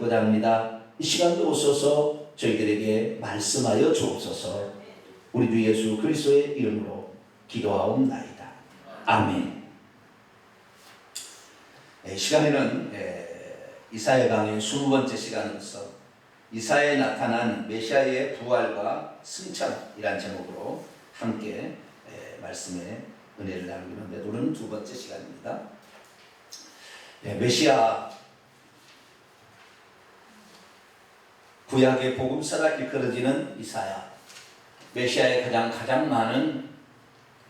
듣고자 합니다. 이 시간도 오셔서 저희들에게 말씀하여 주옵소서. 우리 주 예수 그리스도의 이름으로 기도하옵나이다. 아멘. 시간에는 이사야 강의 20번째 시간으로서 이사야에 나타난 메시아의 부활과 승천이란 제목으로 함께 말씀의 은혜를 나누는데, 오늘은 두 번째 시간입니다. 메시아 구약의 복음서가 일컬어지는 이사야, 메시아의 가장 많은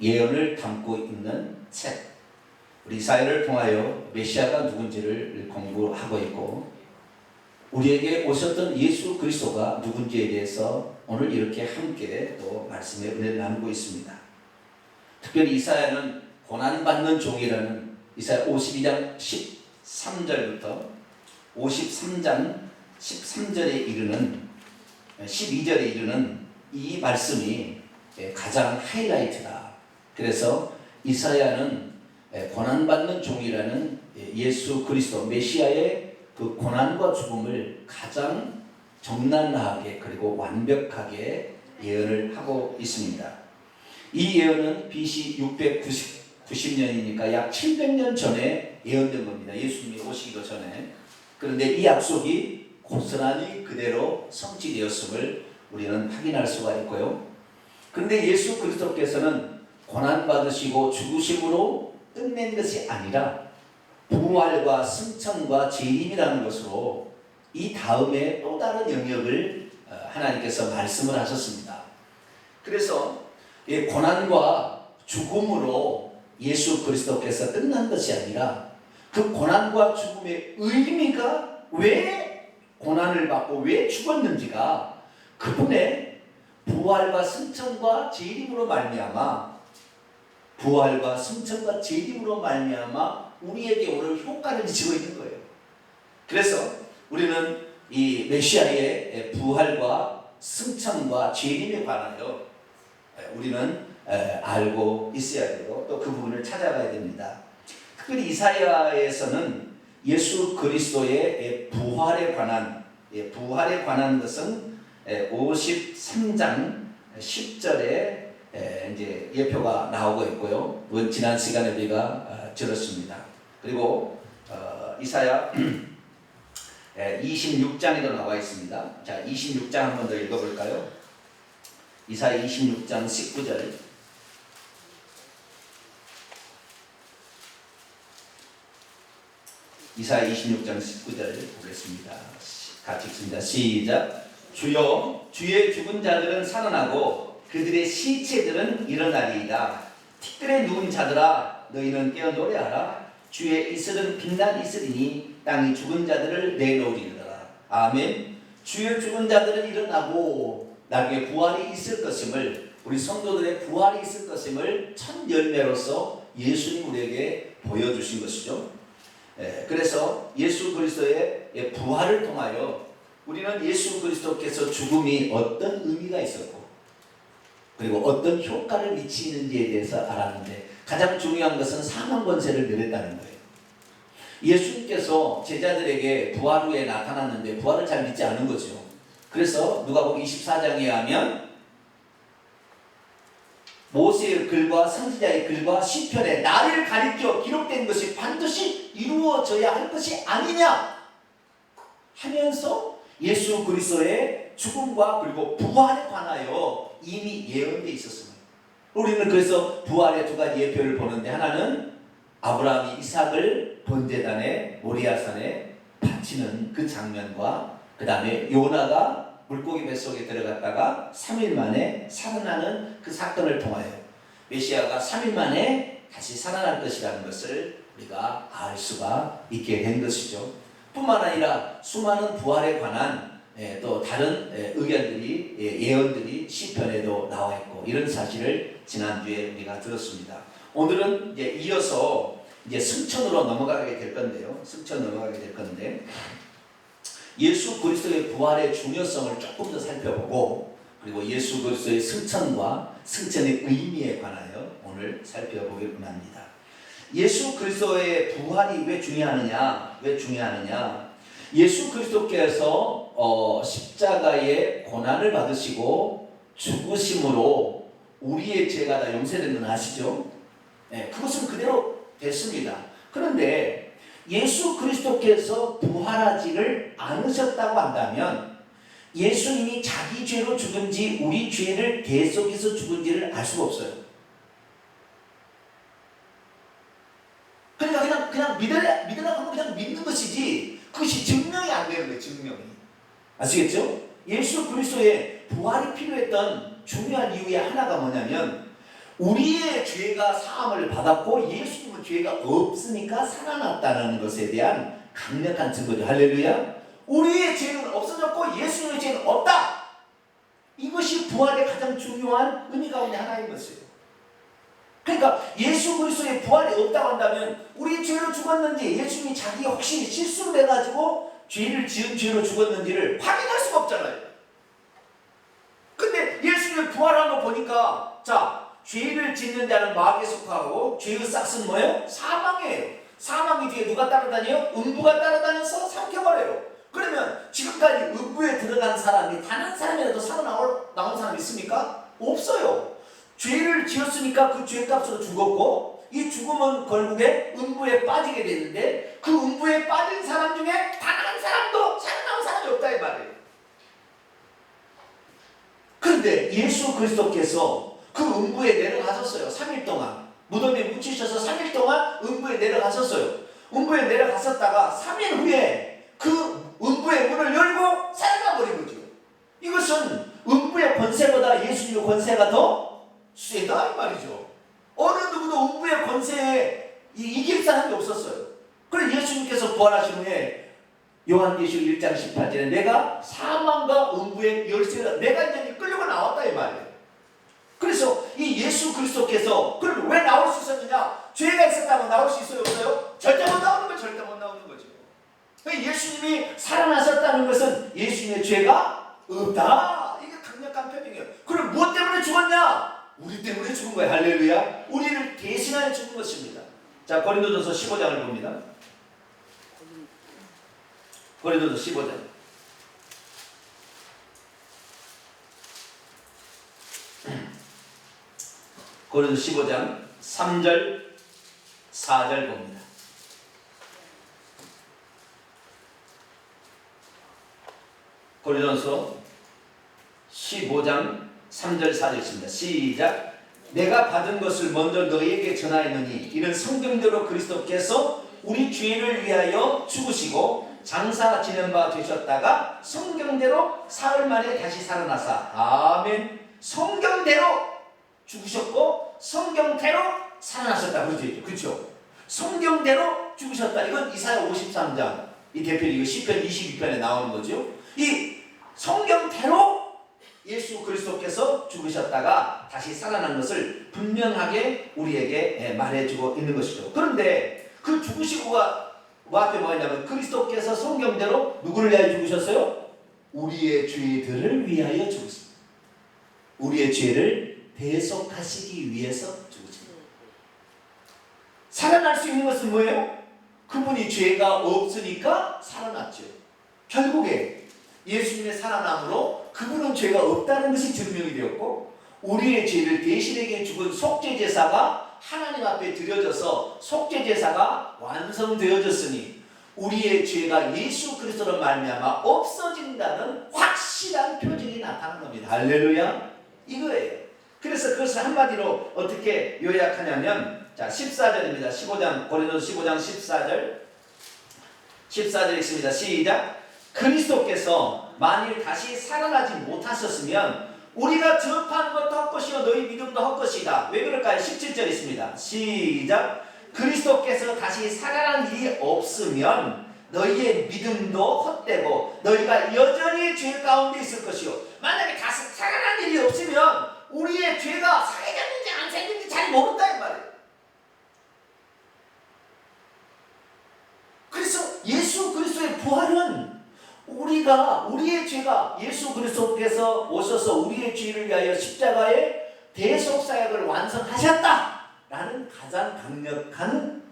예언을 담고 있는 책. 우리 이사야를 통하여 메시아가 누군지를 공부하고 있고, 우리에게 오셨던 예수 그리스도가 누군지에 대해서 오늘 이렇게 함께 또 말씀의 은혜를 나누고 있습니다. 특별히 이사야는 고난받는 종이라는 이사야 52장 13절부터 53장 13절에 이르는 12절에 이르는 이 말씀이 가장 하이라이트다. 그래서 이사야는 고난받는 종이라는 예수 그리스도 메시아의 그 고난과 죽음을 가장 적나라하게 그리고 완벽하게 예언을 하고 있습니다. 이 예언은 BC 690년이니까 약 700년 전에 예언된 겁니다. 예수님이 오시기도 전에. 그런데 이 약속이 고스란히 그대로 성취되었음을 우리는 확인할 수가 있고요. 그런데 예수 그리스도께서는 고난받으시고 죽으심으로 끝낸 것이 아니라 부활과 승천과 재림이라는 것으로 이 다음에 또 다른 영역을 하나님께서 말씀을 하셨습니다. 그래서 고난과 죽음으로 예수 그리스도께서 끝난 것이 아니라 그 고난과 죽음의 의미가 왜 고난을 받고 왜 죽었는지가 그분의 부활과 승천과 재림으로 말미암아, 부활과 승천과 재림으로 말미암아 우리에게 오늘 효과를 미치고 있는 거예요. 그래서 우리는 이 메시아의 부활과 승천과 재림에 관하여 우리는 알고 있어야 되고 또 그 부분을 찾아가야 됩니다. 특별히 이사야에서는 예수 그리스도의 부활에 관한 것은 53장 10절에 이제 예표가 나오고 있고요. 지난 시간에 우리가 들었습니다. 그리고 이사야 26장에도 나와 있습니다. 자, 26장 한 번 더 읽어볼까요? 이사야 26장 19절. 이사야 26장 19절 보겠습니다. 같이 읽습니다. 시작. 주여, 주의 죽은 자들은 살아나고 그들의 시체들은 일어나리이다. 티끌에 누운 자들아, 너희는 깨어 노래하라. 주의 이슬은 빛난 이슬이니 땅이 죽은 자들을 내놓으리로다. 아멘. 주의 죽은 자들은 일어나고 나중에 부활이 있을 것임을, 우리 성도들의 부활이 있을 것임을 첫 열매로서 예수님 우리에게 보여주신 것이죠. 그래서 예수 그리스도의 부활을 통하여 우리는 예수 그리스도께서 죽음이 어떤 의미가 있었고 그리고 어떤 효과를 미치는지에 대해서 알았는데, 가장 중요한 것은 사망 권세를 내렸다는 거예요. 예수님께서 제자들에게 부활 후에 나타났는데 부활을 잘 믿지 않은 거죠. 그래서 누가복음 24장에 하면 모세의 글과 선지자의 글과 시편에 나를 가리켜 기록된 것이 반드시 이루어져야 할 것이 아니냐 하면서 예수 그리스도의 죽음과 그리고 부활에 관하여 이미 예언되어 있었습니다. 우리는 그래서 부활의 두 가지 예표를 보는데, 하나는 아브라함이 이삭을 번제단에 모리아산에 바치는 그 장면과 그 다음에 요나가 물고기 뱃속에 들어갔다가 3일 만에 살아나는 그 사건을 통하여 메시아가 3일 만에 다시 살아날 것이라는 것을 우리가 알 수가 있게 된 것이죠. 뿐만 아니라 수많은 부활에 관한 또 다른 의견들이, 예언들이 시편에도 나와 있고, 이런 사실을 지난주에 우리가 들었습니다. 오늘은 이제 이어서 이제 승천으로 넘어가게 될 건데요. 예수 그리스도의 부활의 중요성을 조금 더 살펴보고, 그리고 예수 그리스도의 승천과 승천의 의미에 관하여 오늘 살펴보길 원합니다. 예수 그리스도의 부활이 왜 중요하느냐? 예수 그리스도께서 십자가의 고난을 받으시고 죽으심으로 우리의 죄가 다 용서된 건 아시죠? 네, 그것은 그대로 됐습니다. 그런데 예수 그리스도께서 부활하지를 않으셨다고 한다면 예수님이 자기 죄로 죽은지 우리 죄를 대속해서 죽은지를 알 수가 없어요. 그러니까 그냥 믿으라고 하면 그냥 믿는 것이지 그것이 증명이 안 되는 거예요. 증명이. 아시겠죠? 예수 그리스도의 부활이 필요했던 중요한 이유의 하나가 뭐냐면 우리의 죄가 사함을 받았고 예수님은 죄가 없으니까 살아났다는 것에 대한 강력한 증거죠. 할렐루야. 우리의 죄는 없어졌고 예수님의 죄는 없다. 이것이 부활의 가장 중요한 의미 가운데 하나인 것이에요. 그러니까 예수 그리스도의 부활이 없다고 한다면 우리 죄로 죽었는지 예수님이 자기 혹시 실수를 해가지고 죄를 지은 죄로 죽었는지를 확인할 수가 없잖아요. 근데 예수님의 부활한 거 보니까 자 죄를 짓는 자는 마귀에 속하고 죄의 싹은 뭐예요? 사망이에요. 사망이 뒤에 누가 따라다녀요? 음부가 따라다녀서 삼켜버려요. 그러면 지금까지 음부에 들어간 사람이 단 한 사람이라도 살아나온 사람 있습니까? 없어요. 죄를 지었으니까 그 죄값으로 죽었고 이 죽음은 결국에 음부에 빠지게 되는데 그 음부에 빠진 사람 중에 단 한 사람도 살아나온 사람이 없다 이 말이에요. 그런데 예수 그리스도께서 그 음부에 내려가셨어요. 3일 동안 무덤에 묻히셔서 3일 동안 음부에 내려가셨어요. 음부에 내려가셨다가 3일 후에 그 음부의 문을 열고 살아나 버린 거죠. 이것은 음부의 권세보다 예수님의 권세가 더 세다 이 말이죠. 어느 누구도 음부의 권세에 이길 사람이 없었어요. 그래서 예수님께서 부활하신 후에 요한계시록 1장 18절에 내가 사망과 음부의 열쇠를 내가 이제 끌려고 나왔다 이 말이에요. 그래서 이 예수 그리스도께서 그럼 왜 나올 수 있었느냐? 죄가 있었다면 나올 수 있어요 없어요? 절대 못 나오는 거죠. 절대 못 나오는 거죠. 예수님이 살아나셨다는 것은 예수님의 죄가 없다. 이게 강력한 표명이에요. 그럼 무엇 때문에 죽었냐? 우리 때문에 죽은 거예요. 할렐루야. 우리를 대신하여 죽은 것입니다. 자, 고린도전서 15장을 봅니다. 고린도전서 15장. 고린도전서 15장 3절 4절 봅니다. 고린도전서 15장 3절 4절 있습니다. 시작. 내가 받은 것을 먼저 너희에게 전하였느니 이는 성경대로 그리스도께서 우리 죄를 위하여 죽으시고 장사 지낸 바 되셨다가 성경대로 사흘 만에 다시 살아나사. 아멘. 성경대로 죽으셨고 성경대로 살아나셨다. 그렇죠? 성경대로 죽으셨다. 이건 이사야 53장 이 대표 이거 시편 22편에 나오는 거죠. 이 성경대로 예수 그리스도께서 죽으셨다가 다시 살아난 것을 분명하게 우리에게 말해주고 있는 것이죠. 그런데 그 죽으시고가 앞에 뭐가 있냐면 그리스도께서 성경대로 누구를 위하여 죽으셨어요? 우리의 죄들을 위하여 죽으셨습니다. 우리의 죄를 대속하시기 위해서 죽으십니다. 살아날 수 있는 것은 뭐예요? 그분이 죄가 없으니까 살아났죠. 결국에 예수님의 살아남으로 그분은 죄가 없다는 것이 증명이 되었고 우리의 죄를 대신에게 죽은 속죄제사가 하나님 앞에 드려져서 속죄제사가 완성되어졌으니 우리의 죄가 예수 그리스도로 말미암아 없어진다는 확실한 표징이 나타난 겁니다. 할렐루야. 이거예요. 그래서 그것을 한마디로 어떻게 요약하냐면 자 14절입니다. 15장 고린도서 15장 14절 있습니다. 시작. 그리스도께서 만일 다시 살아나지 못하셨으면 우리가 접한 것도 헛것이요 너희 믿음도 헛것이다. 왜 그럴까요? 17절 있습니다. 시작. 그리스도께서 다시 살아난 일이 없으면 너희의 믿음도 헛되고 너희가 여전히 죄 가운데 있을 것이요. 만약에 다시 살아난 일이 없으면 우리의 죄가 사해졌는지 안 사해졌는지 잘 모른다 이 말이에요. 그래서 예수 그리스도의 부활은 우리의 죄가 예수 그리스도께서 오셔서 우리의 죄를 위하여 십자가의 대속사역을 완성하셨다라는 가장 강력한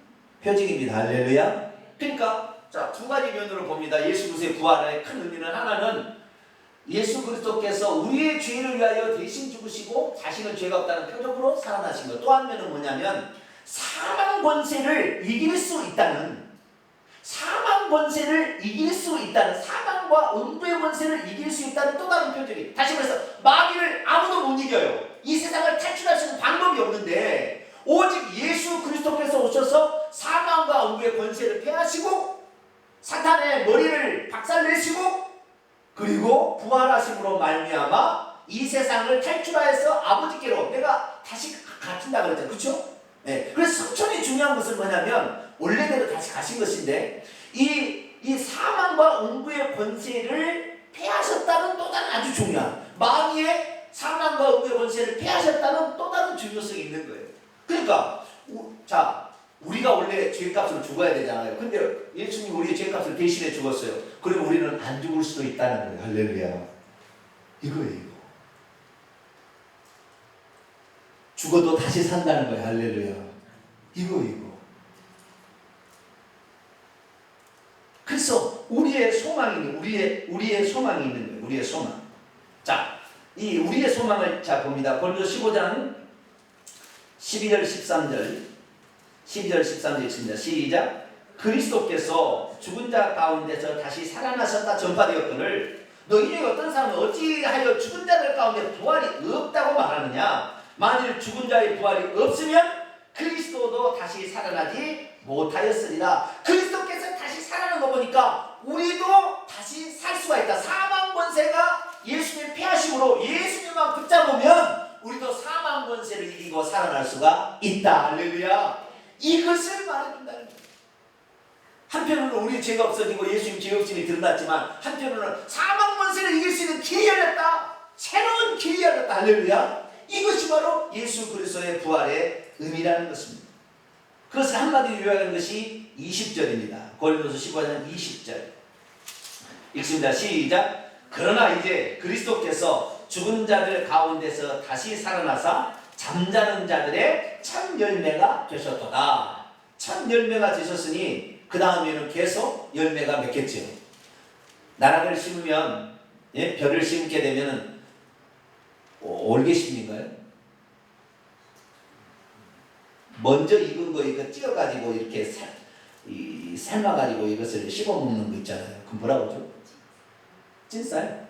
표징입니다. 할렐루야. 그러니까 자, 두 가지 면으로 봅니다. 예수 그리스도의 부활의 큰 의미는 하나는 예수 그리스도께서 우리의 죄를 위하여 대신 죽으시고 자신은 죄가 없다는 표적으로 살아나신 것. 또 한 면은 뭐냐면 사망 권세를 이길 수 있다는, 사망 권세를 이길 수 있다는, 사망과 음부의 권세를 이길 수 있다는 또 다른 표적이. 다시 말해서 마귀를 아무도 못 이겨요. 이 세상을 탈출할 수 있는 방법이 없는데 오직 예수 그리스도께서 오셔서 사망과 음부의 권세를 패하시고 사탄의 머리를 박살내시고 그리고 부활하심으로 말미암아 이 세상을 탈출하여서 아버지께로 내가 다시 갇힌다 그랬잖아요. 그렇죠? 네. 그래서 성천이 중요한 것은 뭐냐면 원래대로 다시 가신 것인데 이 사망과 음부의 권세를 패하셨다는 또 다른 아주 중요한, 마귀의 사망과 음부의 권세를 패하셨다는 또 다른 중요성이 있는 거예요. 그러니까 우리가 원래 죄값으로 죽어야 되잖아요. 근데 예수님이 우리의 죄값을 대신해 죽었어요. 그럼 우리는 안 죽을 수도 있다는 거예요. 할렐루야. 이거예요, 이거. 죽어도 다시 산다는 거예요. 할렐루야. 이거. 그래서 우리의 소망이, 우리의 소망이 있는 거예요. 우리의 소망. 자, 이 우리의 소망을 봅니다. 고린도서 15장 12절 13절 있습니다. 시작. 그리스도께서 죽은 자 가운데서 다시 살아나셨다 전파되었거늘 너희 중에 어떤 사람은 어찌하여 죽은 자들 가운데 부활이 없다고 말하느냐. 만일 죽은 자의 부활이 없으면 그리스도도 다시 살아나지 못하였으리라. 그리스도께서 다시 살아나는 거 보니까 우리도 다시 살 수가 있다. 사망 권세가 예수님 패하심으로 예수님만 붙잡으면 우리도 사망 권세를 이기고 살아날 수가 있다. 할렐루야. 이것을 말해준다는 거예요. 한편으로는 우리 죄가 없어지고 예수님 죄 없음이 드러났지만 한편으로는 사망 권세를 이길 수 있는 길이 열렸다. 새로운 길이 열렸다. 할렐루야. 이것이 바로 예수 그리스도의 부활의 의미라는 것입니다. 그것을 한마디로 요약하는 것이 20절입니다. 고린도서 15장 20절 읽습니다. 시작. 그러나 이제 그리스도께서 죽은 자들 가운데서 다시 살아나사 잠자는 자들의 첫 열매가 되셨도다. 첫 열매가 되셨으니 그 다음에는 계속 열매가 맺겠죠. 나락을 심으면, 벼를 심게 되면 올개심인가요? 먼저 익은 거 이거 찧어가지고 이렇게 삶아가지고 이것을 씹어먹는 거 있잖아요. 그 뭐라고 하죠? 찐쌀?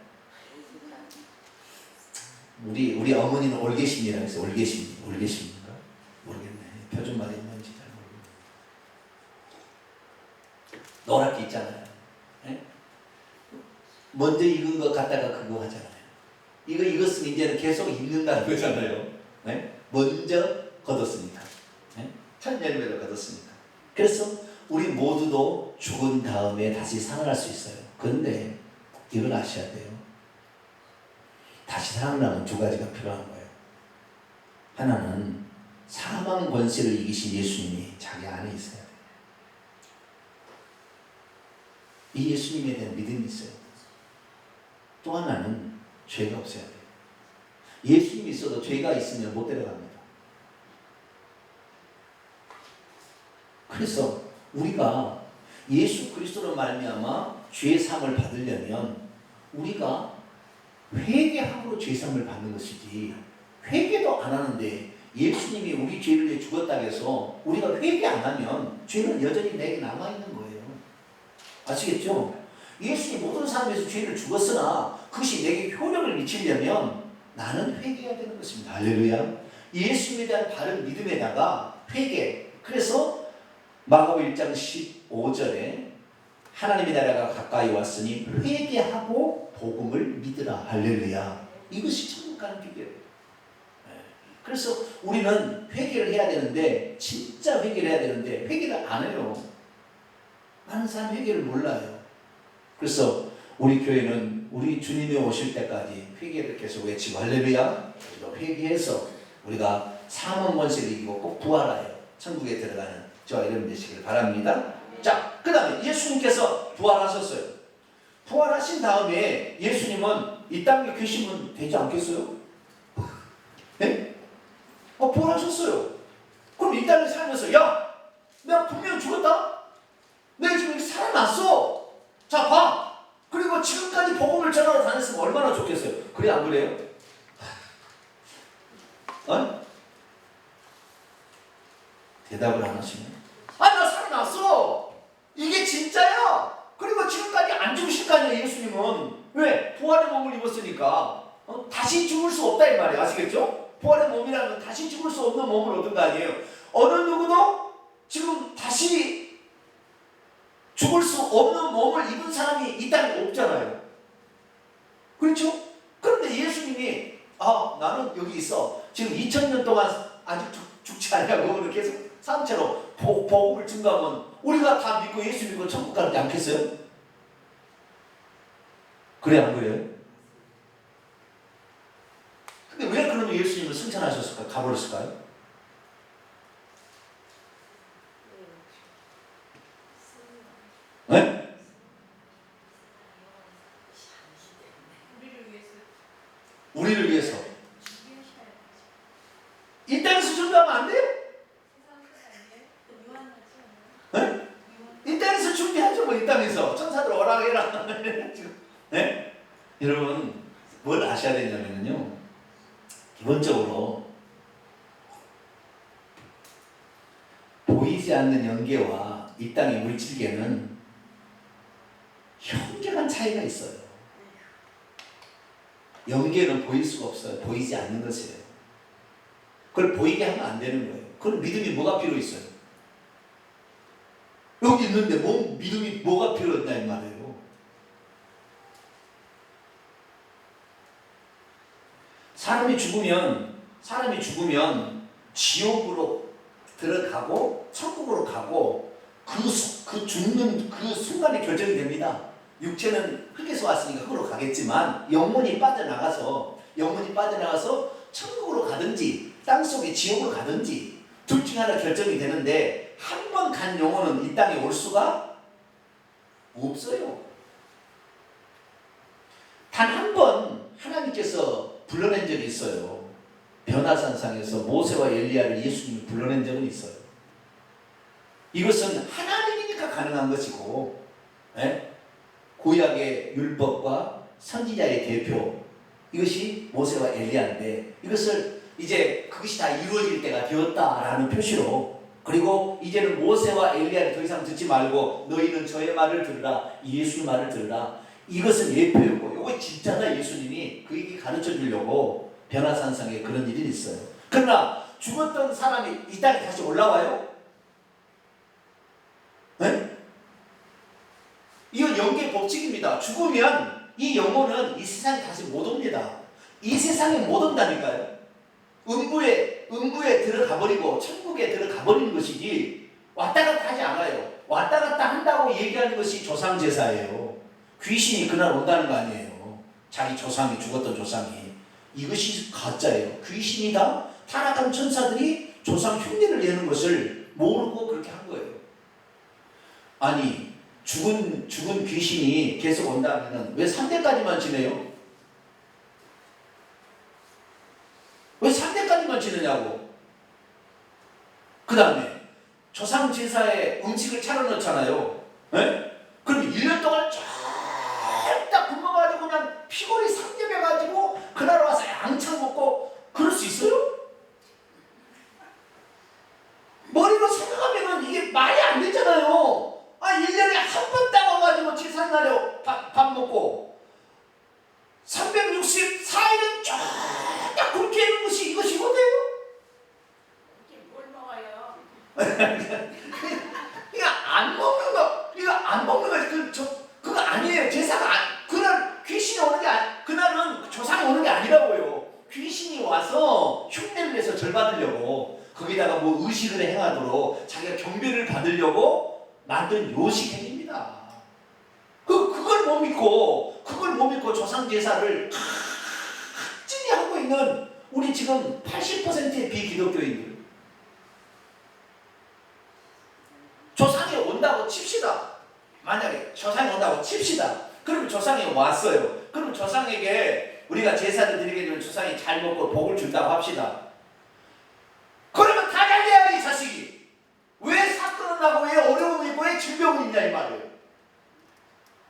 우리 어머니는 올개심이라고 해서 올개심인가? 모르겠네. 표준말이 있는지 잘 모르겠네. 노랗게 있잖아요. 네? 먼저 익은 거 갖다가 그거 하잖아요. 이거 익었으면 이제는 계속 익는다는 거잖아요. 네? 먼저 거뒀으니까. 네? 첫 열매를 거뒀으니까. 그래서 우리 모두도 죽은 다음에 다시 살아날 수 있어요. 그런데 이걸 아셔야 돼요. 다시 살아나면 두 가지가 필요한 거예요. 하나는 사망 권세를 이기신 예수님이 자기 안에 있어야 돼요. 이 예수님에 대한 믿음이 있어요. 또 하나는 죄가 없어야 돼요. 예수님이 있어도 죄가 있으면 못 데려갑니다. 그래서 우리가 예수 그리스도로 말미암아 죄 사함을 받으려면 우리가 회개함으로 죄 사함을 받는 것이지, 회개도 안 하는데 예수님이 우리 죄를 위해 죽었다고 해서 우리가 회개 안 하면 죄는 여전히 내게 남아있는 거예요. 아시겠죠? 예수님 모든 사람에서 죄를 죽었으나 그것이 내게 효력을 미치려면 나는 회개해야 되는 것입니다. 할렐루야. 예수님에 대한 바른 믿음에다가 회개. 그래서 마가복음 1장 15절에 하나님의 나라가 가까이 왔으니 회개하고 복음을 믿으라. 할렐루야. 이것이 천국 가는 비결이에요. 그래서 우리는 회개를 해야 되는데, 진짜 회개를 해야 되는데 회개를 안 해요. 많은 사람 회개를 몰라요. 그래서 우리 교회는 우리 주님이 오실 때까지 회개를 계속 외치고, 할렐루야. 회개해서 우리가 사망 권세를 이기고 꼭 부활하여 천국에 들어가는 저와 여러분 되시길 바랍니다. 자, 그 다음에 예수님께서 부활하셨어요. 부활하신 다음에 예수님은 이 땅에 계시면 되지 않겠어요? 네? 부활하셨어요. 그럼 이 땅에 살면서, 야, 내가 분명 죽었다? 내 지금 살아났어. 자, 봐. 그리고 지금까지 복음을 전하러 다녔으면 얼마나 좋겠어요. 그래, 안 그래요? 어? 대답을 안 하시네. 아니, 나 살아났어. 이게 진짜야. 그리고 지금까지 안 죽으실 거 아니에요, 예수님은. 왜? 부활의 몸을 입었으니까. 다시 죽을 수 없다 이 말이에요. 아시겠죠? 부활의 몸이라는 건 다시 죽을 수 없는 몸을 얻은 거 아니에요. 어느 누구도 지금 다시 죽을 수 없는 몸을 입은 사람이 이 땅에 없잖아요. 그렇죠? 그런데 예수님이 나는 여기 있어. 지금 2000년 동안 아직 죽지 않냐고 그렇게 계속 사람처럼 복음을 증거하면 우리가 다 믿고 예수 믿고 천국 가지 않겠어요? 그래, 안 그래요? 근데 왜 그러면 예수님을 승천하셨을까? 가버렸을까요? 네? 우리를 위해서. 이 땅에서 준비하면 안 돼요? 네? 이 땅에서 준비하죠. 뭐 이 땅에서 천사들 오라 해라. 네? 여러분 뭘 아셔야 되냐면요, 기본적으로 보이지 않는 영계와 이 땅의 물질계는 현저한 차이가 있어요. 영계는 보일 수가 없어요. 보이지 않는 것이에요. 그걸 보이게 하면 안 되는 거예요. 그럼 믿음이 뭐가 필요 있어요? 여기 있는데 믿음이 뭐가 필요했다 이 말이에요. 사람이 죽으면 지옥으로 들어가고 천국으로 가고 그 죽는 그 순간에 결정이 됩니다. 육체는 흙에서 왔으니까 흙으로 가겠지만 영혼이 빠져나가서 천국으로 가든지 땅속의 지옥으로 가든지 둘 중에 하나 결정이 되는데, 한 번 간 영혼은 이 땅에 올 수가 없어요. 단 한 번 하나님께서 불러낸 적이 있어요. 변화산상에서 모세와 엘리야를 예수님이 불러낸 적은 있어요. 이것은 하나님이니까 가능한 것이고, 구약의 율법과 선지자의 대표, 이것이 모세와 엘리야인데, 이것을 이제 그것이 다 이루어질 때가 되었다라는 표시로, 그리고 이제는 모세와 엘리야를 더 이상 듣지 말고 너희는 저의 말을 들으라, 예수의 말을 들으라. 이것은 예표였고, 이거 진짜다. 예수님이 그 얘기 가르쳐 주려고 변화산상에 그런 일이 있어요. 그러나 죽었던 사람이 이 땅에 다시 올라와요? 네? 이건 영계의 법칙입니다. 죽으면 이 영혼은 이 세상에 다시 못 옵니다. 이 세상에 못 온다니까요. 음부에 들어가 버리고 천국에 들어가 버리는 것이지 왔다 갔다 하지 않아요. 왔다 갔다 한다고 얘기하는 것이 조상제사예요. 귀신이 그날 온다는 거 아니에요. 자기 조상이, 죽었던 조상이. 이것이 가짜예요. 귀신이다, 타락한 천사들이 조상 흉내를 내는 것을 모르고 그렇게 한 거예요. 아니, 죽은 귀신이 계속 온다면 왜 3대까지만 지내요? 왜 3대까지만 지내냐고. 그 다음에 조상 제사에 음식을 차려놓잖아요. 그럼 1년 동안 쫙 굶어가지고 그냥 피골이 상접해가지고 그날 와서 양창 먹고 그럴 수 있어요? 머리로 생각하면은 이게 말이 안 되잖아요. 1년에 한 번 딱 와가지고 제삿날에 밥 먹고 364일은 쫙 굶게 하는 것이 이것이 뭔데요? 이게 뭘 먹어요? 이거 안 먹는 거, 그거 아니에요. 제사가 그날 귀신이 오는 게 그날은 조상이 오는 게 아니라고요. 귀신이 와서 흉내를 내서 절 받으려고, 거기다가 뭐 의식을 행하도록 자기가 경배를 받으려고 만든 요식 행위입니다. 그걸 못 믿고 조상 제사를 찌리 하고 있는 우리 지금 80%의 비기독교인들. 조상이 온다고 칩시다. 만약에 조상이 온다고 칩시다. 그러면 조상이 왔어요. 그럼 조상에게 우리가 제사를 드리게 되면 조상이 잘 먹고 복을 준다고 합시다. 그러면 다 잘 돼야지, 이 자식이. 왜 사건은 나고 왜 어려움이 있고 왜 질병이 있냐 하느냐 이 말이에요.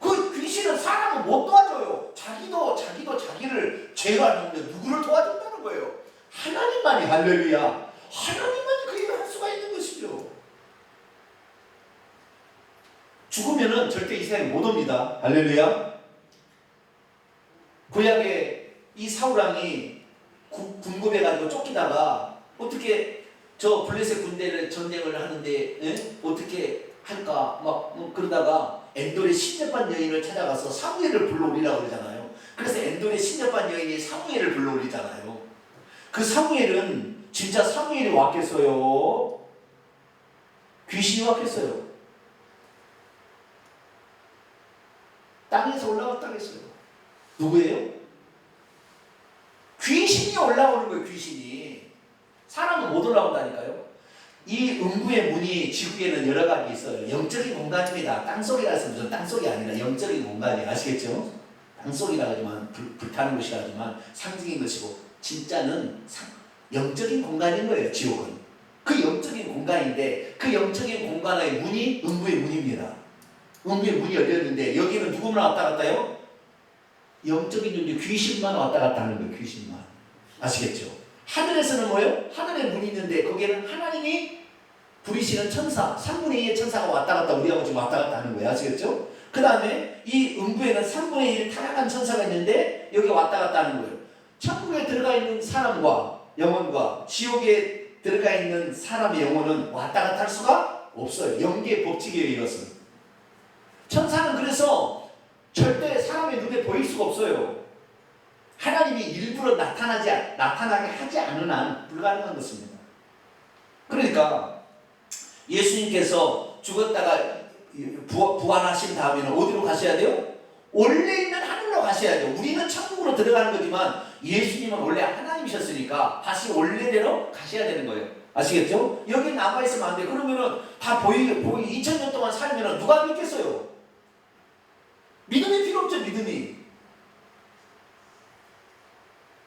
그 귀신은 사람을 못 도와줘요. 자기도 자기를 죄가 있는데 누구를 도와준다는 거예요? 하나님만이. 할렐루야. 하나님만이 그 일을 할 수가 있는 것이죠. 죽으면은 절대 이 세상에 못 옵니다. 할렐루야. 구약에 이 사울왕이 궁금해가지고 쫓기다가 어떻게 저 블레셋 군대를 전쟁을 하는데 어떻게 할까 막 그러다가 엔돌의 신접한 여인을 찾아가서 사무엘을 불러오리라고 그러잖아요. 그래서 엔돌의 신접한 여인이 사무엘을 불러오리잖아요. 그 사무엘은 진짜 사무엘이 왔겠어요? 귀신이 왔겠어요? 땅에서 올라왔다 했어요. 누구예요? 귀신이 올라오는 거예요. 귀신이. 사람은 못 올라온다니까요. 이 음부의 문이 지구에는 여러 가지 있어요. 영적인 공간입니다. 땅속이라서 무슨 땅속이 아니라 영적인 공간이에요. 아시겠죠? 땅속이라 하지만 불타는 곳이라 하지만 상징인 것이고 진짜는 영적인 공간인 거예요. 지옥은. 그 영적인 공간인데 그 영적인 공간의 문이 음부의 문입니다. 음부의 문이 열렸는데 여기는 누구만 왔다 갔다요? 영적인 존재 귀신만 왔다 갔다 하는 거예요. 귀신만. 아시겠죠? 하늘에서는 뭐예요? 하늘에 문이 있는데 거기에는 하나님이 부리시는 천사, 3분의 2의 천사가 왔다 갔다 우리하고 지금 왔다 갔다 하는 거예요. 아시겠죠? 그 다음에 이 음부에는 3분의 1 타락한 천사가 있는데 여기 왔다 갔다 하는 거예요. 천국에 들어가 있는 사람과 영혼과 지옥에 들어가 있는 사람의 영혼은 왔다 갔다 할 수가 없어요. 영계의 법칙이에요. 이것은. 천사는 그래서 절대 사람의 눈에 보일 수가 없어요. 하나님이 일부러 나타나게 하지 않은 한 불가능한 것입니다. 그러니까 예수님께서 죽었다가 부활하신 다음에는 어디로 가셔야 돼요? 원래 있는 하늘로 가셔야 돼요. 우리는 천국으로 들어가는 거지만 예수님은 원래 하나님이셨으니까 다시 원래대로 가셔야 되는 거예요. 아시겠죠? 여기 남아있으면 안 돼. 그러면은 다 2000년 동안 살면은 누가 믿겠어요? 믿음이 필요 없죠. 믿음이.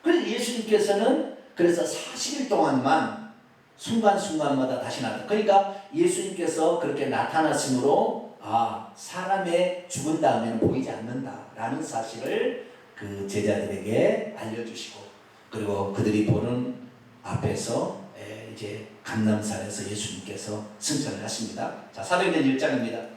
그래서 예수님께서는 그래서 40일 동안만 순간순간마다 다시 나타나. 그러니까 예수님께서 그렇게 나타나심으로 사람의 죽은 다음에는 보이지 않는다라는 사실을 그 제자들에게 알려주시고 그리고 그들이 보는 앞에서 이제 감람산에서 예수님께서 승천을 하십니다. 자, 사도행전 1장입니다.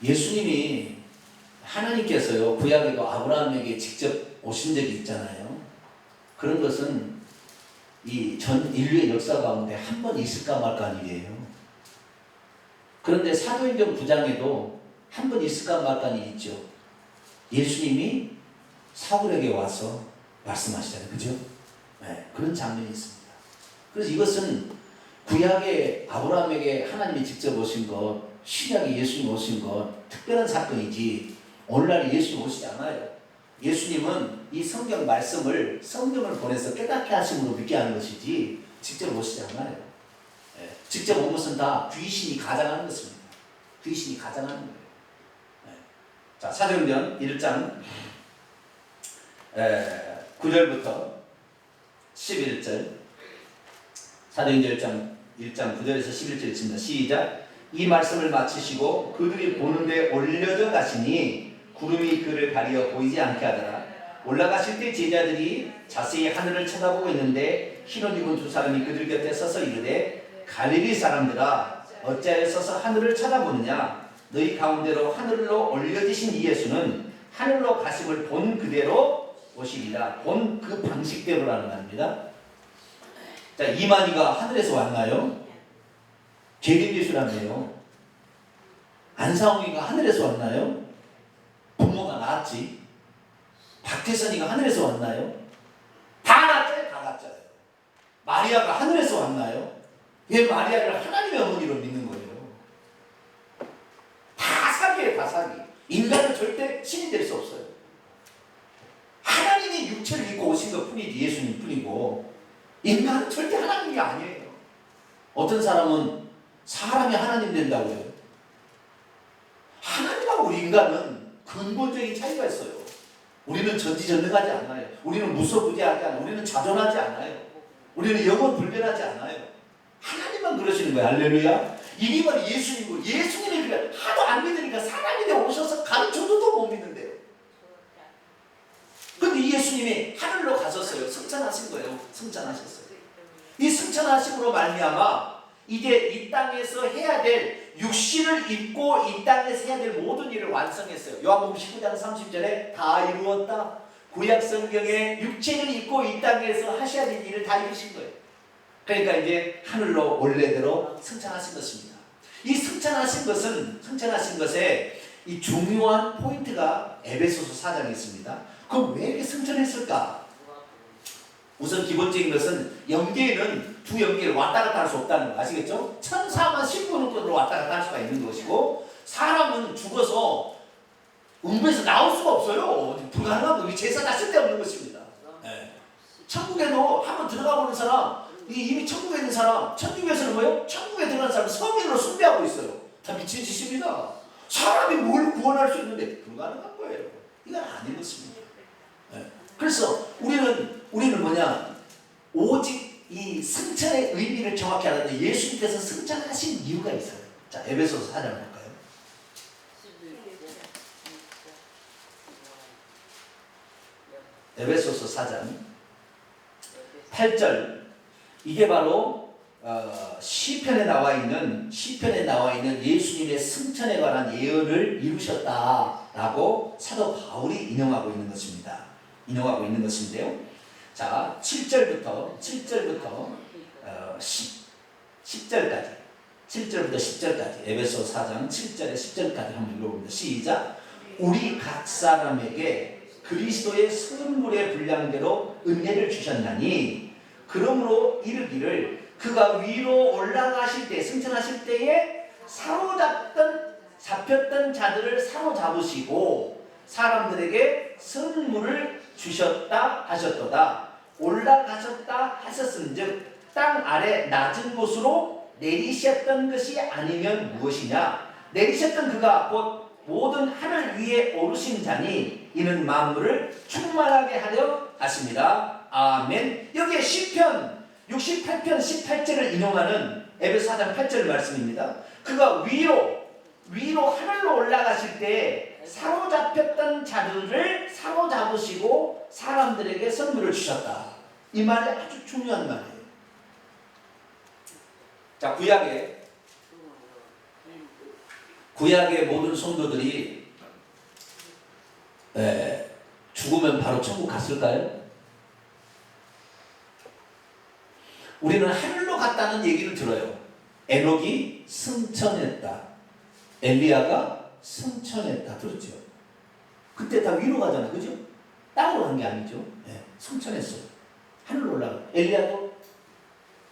예수님이 하나님께서요 구약에도 아브라함에게 직접 오신 적이 있잖아요. 그런 것은 이 전 인류의 역사 가운데 한 번 있을까 말까 일이에요. 그런데 사도행전 9장에도 한 번 있을까 말까 일이 있죠. 예수님이 사울에게 와서 말씀하시잖아요. 그죠? 네, 그런 장면이 있습니다. 그래서 이것은 구약의 아브라함에게 하나님이 직접 오신 것, 신약에 예수님 오신 것 특별한 사건이지 오늘날 예수님 오시지 않아요. 예수님은 이 성경 말씀을 성경을 보내서 깨닫게 하심으로 믿게 하는 것이지 직접 오시지 않아요. 직접 온 것은 다 귀신이 가장하는 것입니다. 귀신이 가장하는 거예요. 자, 사도행전 1장 9절부터 11절. 사도행전 1장 9절에서 11절 읽습니다. 시작. 이 말씀을 마치시고 그들이 보는데 올려져 가시니 구름이 그를 가리어 보이지 않게 하더라. 올라가실 때 제자들이 자세히 하늘을 쳐다보고 있는데 흰옷 입은 두 사람이 그들 곁에 서서 이르되 갈릴리 사람들아 어찌하여 서서 하늘을 쳐다보느냐. 너희 가운데로 하늘로 올려지신 이 예수는 하늘로 가심을 본 그대로 오시리라. 본 그 방식대로라는 말입니다. 자, 이만희가 하늘에서 왔나요? 계획예수라며요. 안상홍이가 하늘에서 왔나요? 부모가 낳았지. 박태선이가 하늘에서 왔나요? 다 낳았잖아요. 다 낳았잖아요. 마리아가 하늘에서 왔나요? 왜 마리아를 하나님의 어머니로 믿는 거예요? 다 사기예요. 다 사기. 인간은 절대 신이 될 수 없어요. 하나님이 육체를 입고 오신 것 뿐이지 예수님 뿐이고 인간은 절대 하나님이 아니에요. 어떤 사람은 사람이 하나님 된다고 해요. 하나님하고 우리 인간은 근본적인 차이가 있어요. 우리는 전지전능하지 않아요. 우리는 무소부지하지 않아요. 우리는 자존하지 않아요. 우리는 영원 불변하지 않아요. 하나님만 그러시는 거예요. 할렐루야. 이게 바로 예수님이고, 예수님이 그래 하도 안 믿으니까 사람이 되어 오셔서 가르쳐줘도 못 믿는데요. 근데 이 예수님이 하늘로 가셨어요. 승천하신 거예요. 승천하셨어요. 이 승천하심으로 말미암아 이제 이 땅에서 해야 될, 육신을 입고 이 땅에서 해야 될 모든 일을 완성했어요. 요한복음 19장 30절에 다 이루었다. 구약 성경에 육체를 입고 이 땅에서 하셔야 될 일을 다 이루신 거예요. 그러니까 이제 하늘로 원래대로 승천하신 것입니다. 이 승천하신 것에 이 중요한 포인트가 에베소서 4장에 있습니다. 그럼 왜 이렇게 승천했을까? 우선 기본적인 것은 영계에는 두 영계를 왔다 갔다 할 수 없다는 거 아시겠죠? 천사만 19년권으로 왔다 갔다 할 수가 있는 것이고, 사람은 죽어서 음부에서 나올 수가 없어요. 불가능한 거, 제사 다 쓸데없는 것입니다. 네. 천국에도 한번 들어가 보는 사람, 이미 천국에 있는 사람, 천국에서는 뭐예요? 천국에 들어간 사람 성인으로 숭배하고 있어요. 다 미친 짓입니다. 사람이 뭘 구원할 수 있는데 불가능한 거예요. 이건 아닌 것입니다. 네. 그래서 우리는 뭐냐? 오직 이 승천의 의미를 정확히 알았는데 예수님께서 승천하신 이유가 있어요. 자, 에베소서 4장 볼까요? 에베소서 4장 8절. 이게 바로 시편에 나와 있는 예수님의 승천에 관한 예언을 이루셨다라고 사도 바울이 인용하고 있는 것입니다. 인용하고 있는 것인데요. 자, 7절부터 10절까지 에베소 4장 7절에 10절까지 한번 읽어봅니다. 시작. 우리 각 사람에게 그리스도의 선물의 분량대로 은혜를 주셨나니, 그러므로 이르기를 그가 위로 올라가실 때, 승천하실 때에 잡혔던 자들을 사로잡으시고 사람들에게 선물을 주셨다 하셨도다. 올라가셨다 하셨은즉 땅 아래 낮은 곳으로 내리셨던 것이 아니면 무엇이냐? 내리셨던 그가 곧 모든 하늘 위에 오르신 자니 이는 만물을 충만하게 하려 하십니다. 아멘. 여기에 시편 68편 18절을 인용하는 에베소 4장 8절 말씀입니다. 그가 위로 하늘로 올라가실 때 사로잡혔던 자들을 사로잡으시고 사람들에게 선물을 주셨다. 이 말이 아주 중요한 말이에요. 자, 구약의 모든 성도들이 죽으면 바로 천국 갔을까요? 우리는 하늘로 갔다는 얘기를 들어요. 에녹이 승천했다. 엘리야가 승천했다. 들었죠? 그때 다 위로 가잖아요. 그죠? 땅으로 간 게 아니죠. 승천했어요. 하늘로 올라가. 엘리야도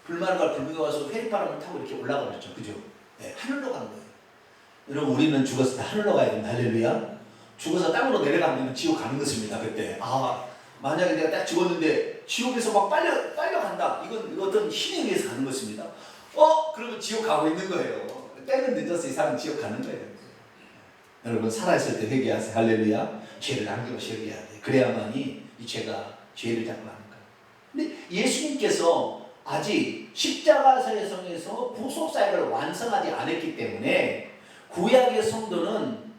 불만과 불미가 와서 회리바람을 타고 이렇게 올라가죠. 그죠? 하늘로 간 거예요. 여러분, 우리는 죽었을 때 하늘로 가야 됩니다. 할렐루야. 죽어서 땅으로 내려가면 지옥 가는 것입니다. 그때 만약에 내가 딱 죽었는데 지옥에서 막 빨려간다. 이건 어떤 힘에 의해서 가는 것입니다. 그러면 지옥 가고 있는 거예요. 때는 늦어서 이 사람 지옥 가는 거예요. 여러분, 살아있을 때 회개하세요. 할렐루야. 죄를 남김없이 회개해야 돼. 그래야만이 이 죄가 죄를 잡고 하는 거예요. 근데 예수님께서 아직 십자가에서 구속사역을 완성하지 않았기 때문에 구약의 성도는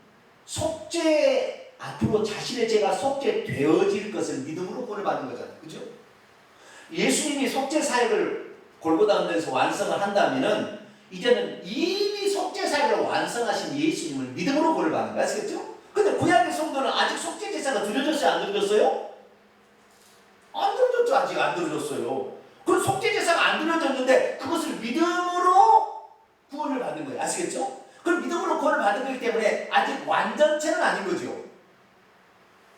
앞으로 자신의 죄가 속죄되어질 것을 믿음으로 구원을 받는 거잖아요. 그죠? 예수님이 속죄 사역을 골고다 언덕에서 완성을 한다면은 이제는 이미 속죄 사역을 완성하신 예수님을 믿음으로 구원을 받는 거예요. 아시겠죠? 근데 구약의 성도는 아직 속죄 제사가 드려졌어요? 안 드려졌어요? 안 드려졌죠. 아직 안 드려졌어요. 그럼 속죄 제사가 안 드려졌는데 그것을 믿음으로 구원을 받는 거예요. 아시겠죠? 그럼 믿음으로 구원을 받은 거기 때문에 아직 완전체는 아닌 거죠.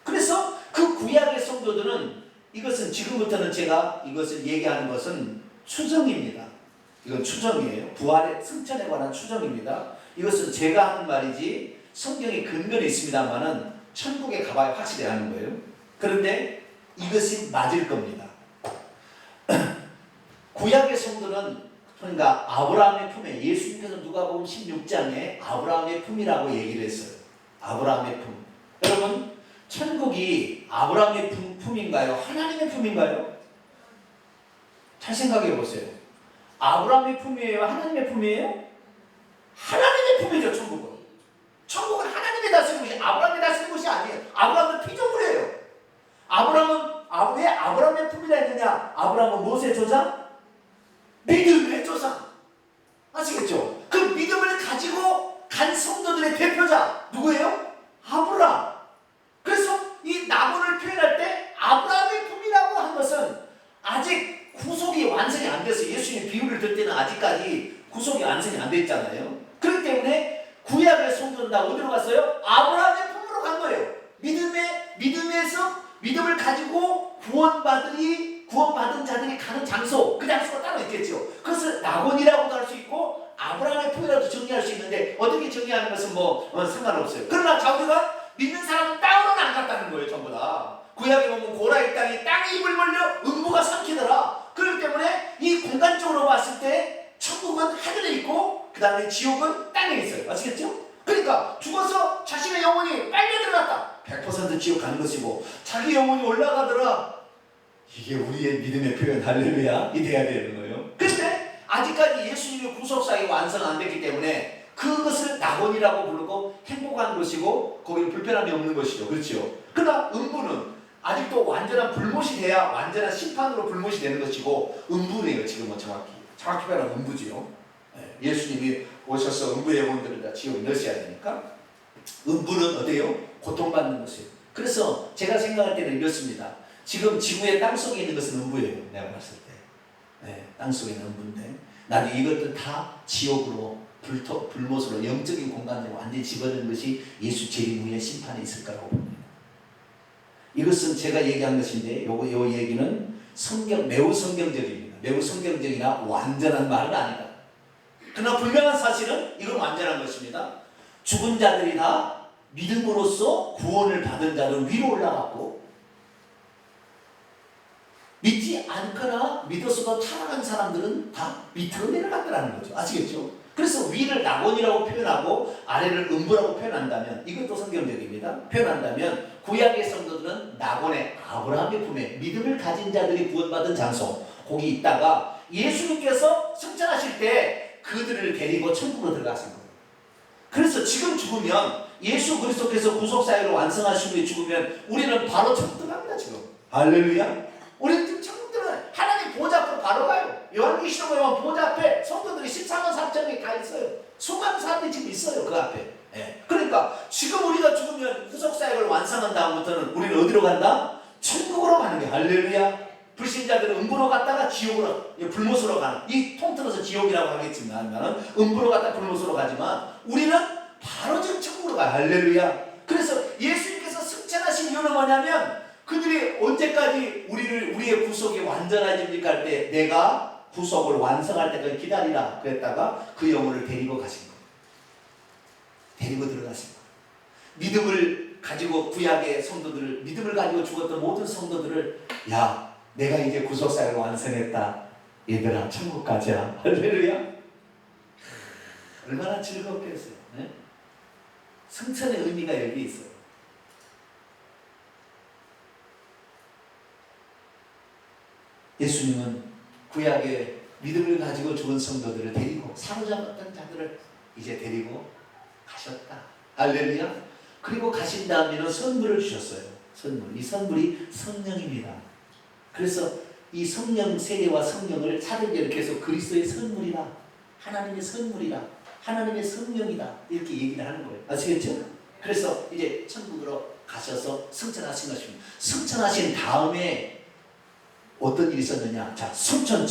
그래서 그 구약의 성도들은 이것은 지금부터는 제가 이것을 얘기하는 것은 추정입니다. 이건 추정이에요. 부활의 승천에 관한 추정입니다. 이것은 제가 하는 말이지 성경에 근거는 있습니다만은 천국에 가봐야 확실히 하는 거예요. 그런데 이것이 맞을 겁니다. 구약의 성도는 그러니까 아브라함의 품에, 예수님께서 누가복음 16장에 아브라함의 품이라고 얘기를 했어요. 아브라함의 품. 여러분, 천국이 아브라함의 품인가요? 하나님의 품인가요? 잘 생각해 보세요. 아브라함의 품이에요? 하나님의 품이에요? 하나님의 품이죠, 천국은. 천국은 하나님이 다스리는 것이 아브라함이 다스리는 것이 아니에요. 아브라함은 피조물이에요. 아브라함은 왜 아브라함의 품이라 했느냐? 아브라함은 무엇의 조상? 믿음의 조상. 아시겠죠? 그 믿음을 가지고 간 성도들의 대표자 누구예요? 아브라함. 그래서 이 나곤을 표현할 때 아브라함의 품이라고 한 것은 아직 구속이 완성이 안 돼서 예수님 비유를 들 때는 아직까지 구속이 완성이 안 됐잖아요. 그렇기 때문에 구약의 성도는 다 어디로 갔어요? 아브라함의 품으로 간 거예요. 믿음에서 믿음을 가지고 구원받은 자들이 가는 장소, 그 장소가 따로 있겠죠. 그것을 나곤이라고도 할 수 있고 아브라함의 품이라도 정리할 수 있는데 어떻게 정리하는 것은 상관없어요. 그러나 자우리가 믿는 사람은 땅으로는 안 갔다는 거예요. 전부 다. 구약에 보면 고라의 땅에 입을 벌려 음부가 삼키더라. 그렇기 때문에 이 공간적으로 봤을 때 천국은 하늘에 있고 그 다음에 지옥은 땅에 있어요. 아시겠죠? 그러니까 죽어서 자신의 영혼이 빨려 들어갔다. 100% 지옥 가는 것이고 자기 영혼이 올라가더라. 이게 우리의 믿음의 표현 할렐루야 이 돼야 되는 거예요. 그런데 아직까지 예수님의 구속사역이 완성 안 됐기 때문에 그것을 낙원이라고 부르고 행복한 것이고 거기는 불편함이 없는 것이죠. 그렇죠? 그러나 음부는 아직도 완전한 불못이 돼야 완전한 심판으로 불못이 되는 것이고 음부네요. 지금은 정확히 말하면 음부지요. 예수님이 오셔서 음부의 영혼들을 다 지옥에 넣으셔야 되니까 음부는 어때요? 고통받는 것이에요. 그래서 제가 생각할 때는 이렇습니다. 지금 지구의 땅속에 있는 것은 음부예요. 내가 봤을 때 땅속에 있는 음부인데 나중에 이것들 다 지옥으로 불못으로 영적인 공간으로 완전히 집어넣는 것이 예수 재림 후의 심판에 있을 거라고 봅니다. 이것은 제가 얘기한 것인데 요 얘기는 매우 성경적입니다. 매우 성경적이나 완전한 말은 아니다. 그러나 분명한 사실은 이건 완전한 것입니다. 죽은 자들이 다 믿음으로써 구원을 받은 자는 위로 올라갔고 믿지 않거나 믿어서도 타락한 사람들은 다 밑으로 내려갔다는 거죠. 아시겠죠? 그래서 위를 낙원이라고 표현하고 아래를 음부라고 표현한다면 이것도 성경적입니다. 표현한다면 구약의 성도들은 낙원의 아브라함의 품에 믿음을 가진 자들이 구원받은 장소 거기 있다가 예수님께서 승천하실 때 그들을 데리고 천국으로 들어가신 거예요. 그래서 지금 죽으면 예수 그리스도께서 구속사역을 완성하신 후에 죽으면 우리는 바로 천국 들어갑니다. 지금 할렐루야. 우리는 지금 천국 들어가요. 하나님 보좌 앞으로 바로 가요. 요한계시록에 보면 보좌 앞에 성도들이 14만 4천명이 다 있어요. 수많은 사람들이 지금 있어요. 그 앞에. 그러니까 지금 우리가 죽으면 구속사역을 완성한 다음부터는 우리는 어디로 간다? 천국으로 가는 게 할렐루야. 불신자들은 음부로 갔다가 지옥으로 불못으로 가는 이 통틀어서 지옥이라고 하겠지만 음부로 갔다 불못으로 가지만 우리는 바로 지금 천국으로 가요. 할렐루야. 그래서 예수님께서 승천하신 이유는 뭐냐면 그들이 언제까지 우리의 구속이 완전해집니까 할 때 내가 구속을 완성할 때까지 기다리라 그랬다가 그 영혼을 데리고 가신 거예요. 데리고 들어가신 거예요. 믿음을 가지고 구약의 성도들을 믿음을 가지고 죽었던 모든 성도들을 야 내가 이제 구속사역을 완성했다. 얘들아 천국 가자. 할렐루야. 얼마나 즐겁겠어요. 네? 승천의 의미가 여기 있어요. 예수님은 구약의 믿음을 가지고 죽은 성도들을 데리고 사로잡았던 자들을 이제 데리고 가셨다. 할렐루야. 그리고 가신 다음에는 선물을 주셨어요. 선물. 이 선물이 성령입니다. 그래서 이 성령 세례와 성령을 사도행전에 계속 그리스도의 선물이라 하나님의 선물이라 하나님의 성령이다 이렇게 얘기를 하는 거예요. 아시겠죠? 그래서 이제 천국으로 가셔서 승천하신 것입니다. 승천하신 다음에 어떤 일이 있었느냐? 자, 승천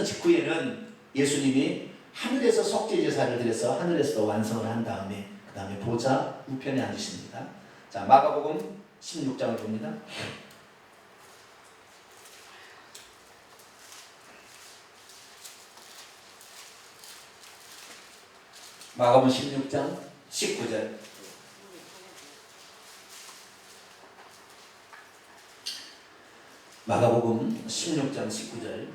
직후에는 예수님이 하늘에서 속죄제사를 드려서 하늘에서도 완성을 한 다음에 그 다음에 보좌 우편에 앉으십니다. 자, 마가복음 16장을 봅니다. 마가복음 16장 19절 마가복음 16장 19절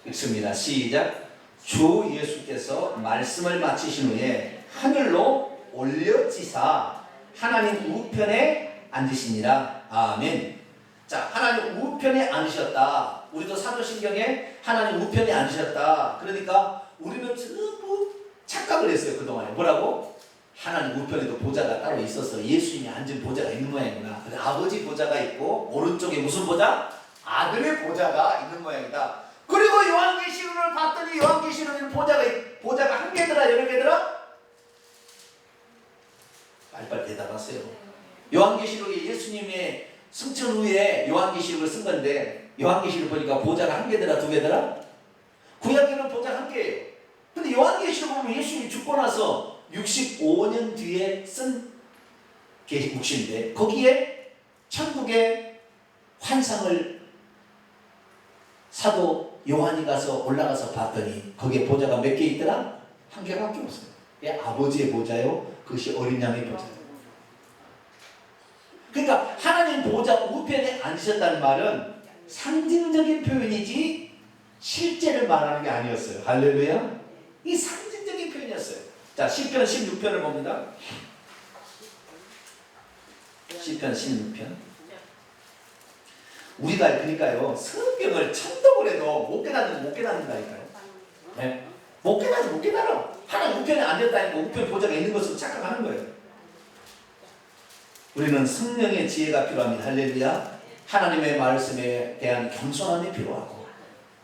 읽습니다. 시작. 주 예수께서 말씀을 마치신 후에 하늘로 올려지사 하나님 우편에 앉으시니라. 아멘. 자, 하나님 우편에 앉으셨다. 우리도 사도신경에 하나님 우편에 앉으셨다. 그러니까 우리는 전부 착각을 했어요. 그동안에. 뭐라고? 하나님 우편에도 보좌가 따로 있어서 예수님이 앉은 보좌가 있는 모양이구나. 근데 아버지 보좌가 있고 오른쪽에 무슨 보좌? 아들의 보좌가 있는 모양이다. 그리고 요한계시록을 봤더니 요한계시록에는 보좌가 한 개더라, 여러 개더라? 빨리빨리 대답하세요. 요한계시록이 예수님의 승천 후에 요한계시록을 쓴 건데 요한계시록 보니까 보좌가 한 개더라, 두 개더라? 구약에는 보좌 한 개예요. 근데 요한계시록 보면 예수님이 죽고 나서 65년 뒤에 쓴 묵시인데 거기에 천국의 환상을 사도 요한이 가서 올라가서 봤더니 거기에 보좌가 몇 개 있더라? 한 개밖에 없어요. 그게 아버지의 보좌요. 그것이 어린 양의 보좌예요. 그러니까 하나님 보좌 우편에 앉으셨다는 말은 상징적인 표현이지 실제를 말하는 게 아니었어요. 할렐루야. 이 상징적인 표현이었어요. 자, 시편 16편을 봅니다. 시편 16편. 우리가 그러니까요 성경을 천독을 해도 못 깨닫는다니까요. 네? 못 깨달아. 하나님 우편에 앉았다니까 우편 보좌가 있는 것으로 착각하는 거예요. 우리는 성령의 지혜가 필요합니다. 할렐루야. 하나님의 말씀에 대한 겸손함이 필요하고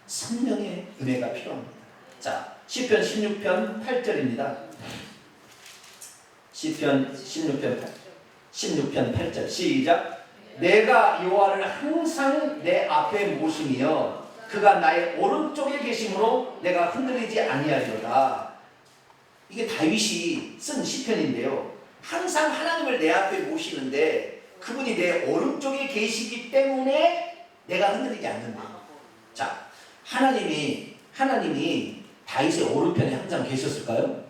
성령의 은혜가 필요합니다. 자, 시편 16편 8절입니다. 시편 16편 8절 시작. 내가 여호와를 항상 내 앞에 모시며 그가 나의 오른쪽에 계심으로 내가 흔들리지 아니하리로다. 이게 다윗이 쓴 시편인데요. 항상 하나님을 내 앞에 모시는데 그분이 내 오른쪽에 계시기 때문에 내가 흔들리지 않는다. 자, 하나님이 다윗의 오른편에 항상 계셨을까요?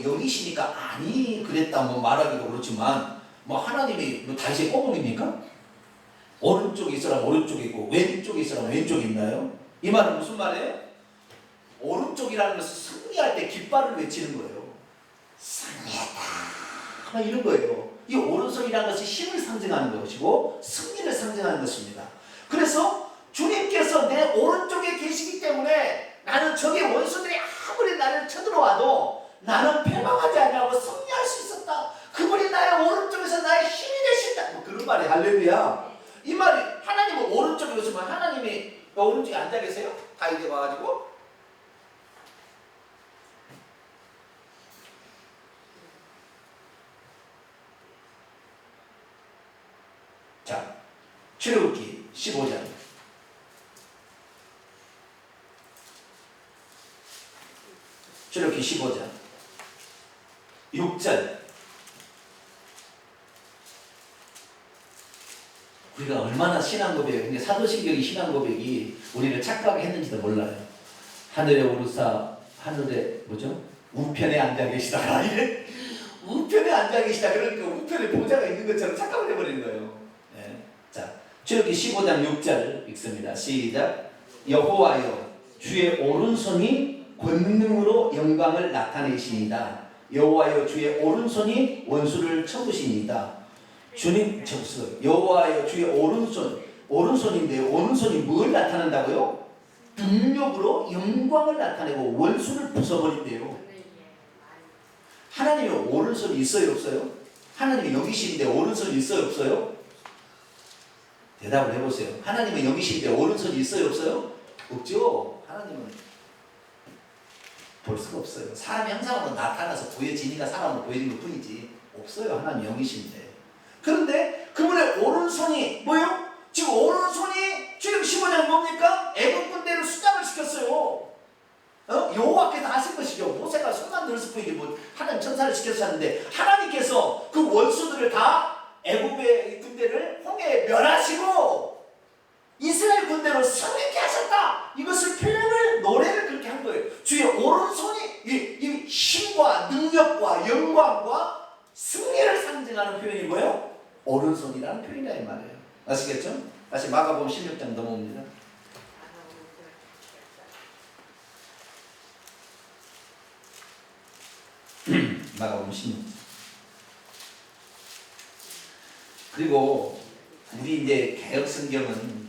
여기시니까 아니 그랬다 말하기도 그렇지만 하나님이 다윗의 꼬북입니까? 오른쪽에 있으라면 오른쪽에 있고 왼쪽에 있으라면 왼쪽에 있나요? 이 말은 무슨 말이에요? 오른쪽이라는 것은 승리할 때 깃발을 외치는 거예요. 승리했다 이런 거예요. 이 오른손이라는 것이 힘을 상징하는 것이고 승리를 상징하는 것입니다. 그래서 주님께서 내 오른쪽에 계시기 때문에 나는 적의 원수들이 아무리 나를 쳐들어와도 나는 패망하지 아니하고 승리할 수 있었다. 그분이 나의 오른쪽에서 나의 힘이 되신다. 그런 말이 할렐루야. 이 말이 하나님은 오른쪽에 계시면 하나님이 오른쪽에 앉아 계세요? 다윗에 와가지고 자, 출애굽기 15장 출애굽기 15장 6절. 우리가 얼마나 신앙 고백이에요. 근데 사도신경이 신앙 고백이 우리를 착각하게 했는지도 몰라요. 하늘에 오르사 하늘에 우편에 앉아 계시다. 이래 우편에 앉아 계시다. 그러니까 우편에 보좌가 있는 것처럼 착각을 해버리는 거예요. 네. 자, 출애굽기 15장 6절 읽습니다. 시작. 여호와여 주의 오른손이 권능으로 영광을 나타내시니다. 여호와여 주의 오른손이 원수를 쳐부시니다. 주님 여호와여 주의 오른손인데 오른손이 뭘 나타낸다고요? 능력으로 영광을 나타내고 원수를 부숴버린대요. 하나님의 오른손이 있어요 없어요? 하나님이 여기시는데 오른손이 있어요 없어요? 대답을 해보세요. 하나님은 여기시는데 오른손이 있어요 없어요? 없죠. 하나님은 볼 수가 없어요. 사람이 항상 나타나서 보여지니까 사람은 보여지는 것 뿐이지 없어요. 하나님 영이신데. 그런데 그분의 오른손이 뭐요? 지금 오른손이 지금 15장 뭡니까? 애국 군대를 수장을 시켰어요. 여호와께서 하신 것이죠. 모세가 손만 들었을 뿐이지 하나님 천사를 시켰었는데 하나님께서 그 원수들을 다 애국의 군대를 홍해에 멸하시고 이스라엘 군대로 승리케 하셨다. 이것을 표현을 노래를 그렇게 한 거예요. 주의 오른손이 이 힘과 능력과 영광과 승리를 상징하는 표현이 뭐예요? 오른손이라는 표현이다 이 말이에요. 아시겠죠? 다시 마가복음 16장 넘어옵니다. 마가복음 16장. 그리고 우리 이제 개혁성경은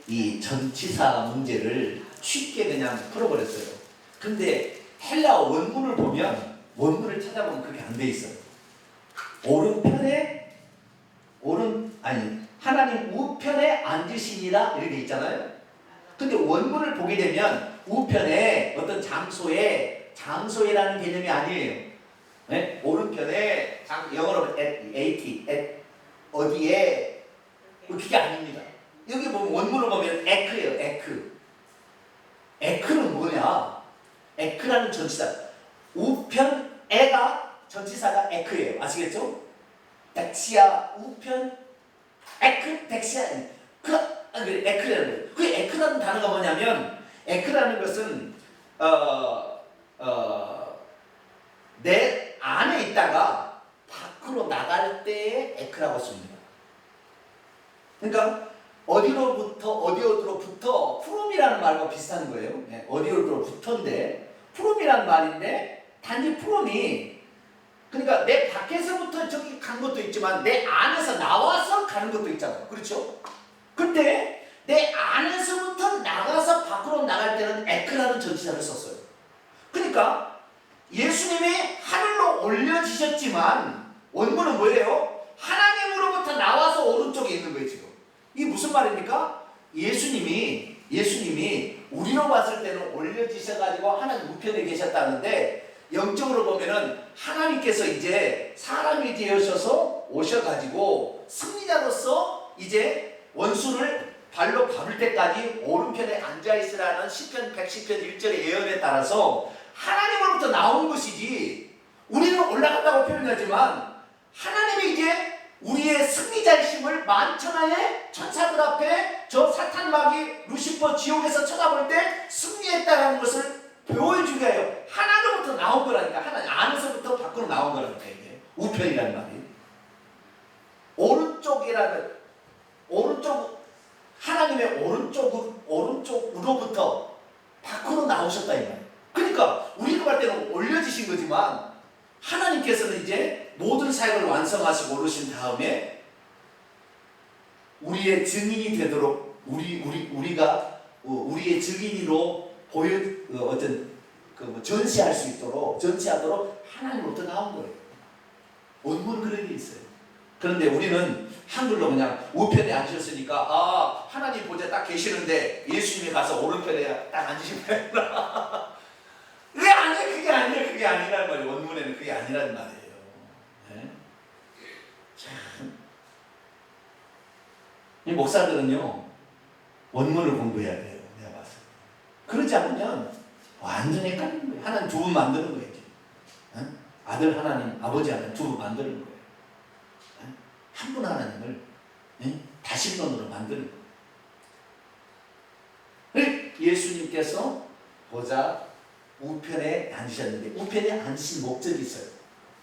이 전치사 문제를 쉽게 그냥 풀어버렸어요. 근데 헬라 원문을 보면, 원문을 찾아보면 그렇게 안 돼 있어요. 하나님 우편에 앉으시니라 이렇게 있잖아요. 근데 원문을 보게 되면 우편에 어떤 장소에라는 개념이 아니에요. 네? 오른편에 영어로 어디에 그게 아닙니다. 여기 보면 원문을 보면 에크예요. 에크는 뭐냐? 에크라는 전치사. 우편 에가 전치사가 에크예요. 아시겠죠? 덱시아 우편 에크 덱시아 에크라는 거예요. 그 에크라는 단어가 뭐냐면 에크라는 것은 내 안에 있다가 밖으로 나갈 때의 에크라고 씁니다. 그러니까 어디로부터 프롬이라는 말과 비슷한 거예요. 네, 어디로부터인데 프롬이라는 말인데 단지 프롬이 그러니까 내 밖에서부터 저기 간 것도 있지만 내 안에서 나와서 가는 것도 있잖아요. 그렇죠? 근데 내 안에서부터 나가서 밖으로 나갈 때는 에크라는 전치사를 썼어요. 그러니까 예수님이 하늘로 올려지셨지만 원문은 뭐예요? 하나님으로부터 나와서 오른쪽에 있는 거예요. 지금 이게 무슨 말입니까? 예수님이 우리로 봤을 때는 올려지셔가지고 하나님 우편에 계셨다는데 영적으로 보면은 하나님께서 이제 사람이 되어셔서 오셔가지고 승리자로서 이제 원수를 발로 밟을 때까지 오른편에 앉아있으라는 시편 110편 1절의 예언에 따라서 하나님으로부터 나온 것이지 우리는 올라간다고 표현하지만 하나님이 이제 우리의 승리자이심을 만천하의 천사들 앞에 저 사탄마귀 루시퍼 지옥에서 쳐다볼 때 승리했다는 것을 보여주기 위하여 하나님으로부터 나온 거라니까. 하나님 안에서부터 밖으로 나온 거라니까. 이게 우편이라는 말이 하나님의 오른쪽으로부터 밖으로 나오셨다 이 말이에요. 그러니까 우리가 볼 때는 올려지신 거지만 하나님께서는 이제 모든 사역을 완성하시고 오르신 다음에 우리의 증인이 되도록 우리가 우리의 증인으로 전시하도록 하나님으로부터 나온 거예요. 원문은 그런 게 있어요. 그런데 우리는 한글로 그냥 우편에 앉으셨으니까 하나님 보좌 딱 계시는데 예수님이 가서 오른편에 딱 앉으시면 되나? 그게 아니란 말이에요. 원문에는 그게 아니란 말이에요. 네? 참. 이 목사들은요 원문을 공부해야 돼요. 내가 봤을 때. 그러지 않으면 완전히 헷갈리는 거예요. 하나님 두 분 만드는 거예요. 응? 아들 하나님, 아버지 하나님 두 분 만드는 거예요. 응? 한 분 하나님을 다신론으로 만드는 거예요. 예수님께서 보좌 우편에 앉으셨는데 우편에 앉으신 목적이 있어요.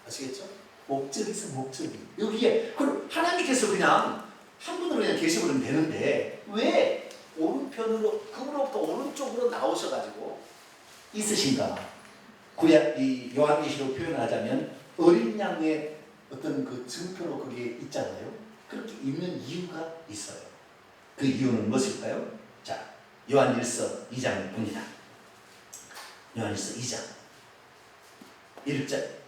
아시겠죠? 목적이 있어요. 목적이. 여기에 하나님께서 그냥 한 분으로 그냥 계시면 되는데 왜 오른편으로 그분로부터 오른쪽으로 나오셔가지고 있으신가? 이 요한계시록 표현하자면 어린 양의 어떤 그 증표로 그게 있잖아요. 그렇게 있는 이유가 있어요. 그 이유는 무엇일까요? 자, 요한일서 2장을 봅니다. 요한일서 2장 1절.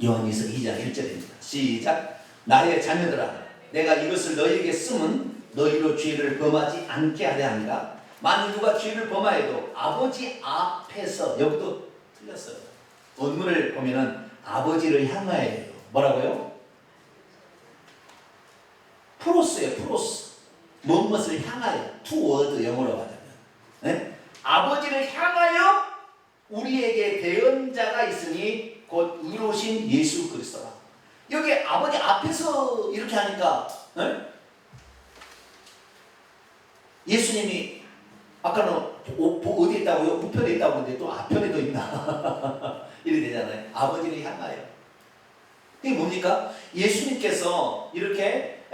요한일서 2장 1절입니다. 시작. 나의 자녀들아, 내가 이것을 너희에게 쓰면 너희로 죄를 범하지 않게 하려 합니다. 만일 누가 죄를 범하여도 아버지 앞에서, 여기도 틀렸어요. 원문을 보면은 아버지를 향하여요. 뭐라고요? 프로스예요. 프로스. 무엇을 향하여. 투워드 영어로 하자면. 네? 아버지를 향하여 우리에게 대언자가 있으니 곧 의로우신 예수 그리스도라. 여기 아버지 앞에서 이렇게 하니까 예수님이 아까는 어디에 있다고요? 우편에 있다고 하는데 또 앞편에도 있나? 이렇게 되잖아요. 아버지를 향하여. 이게 뭡니까? 예수님께서 이렇게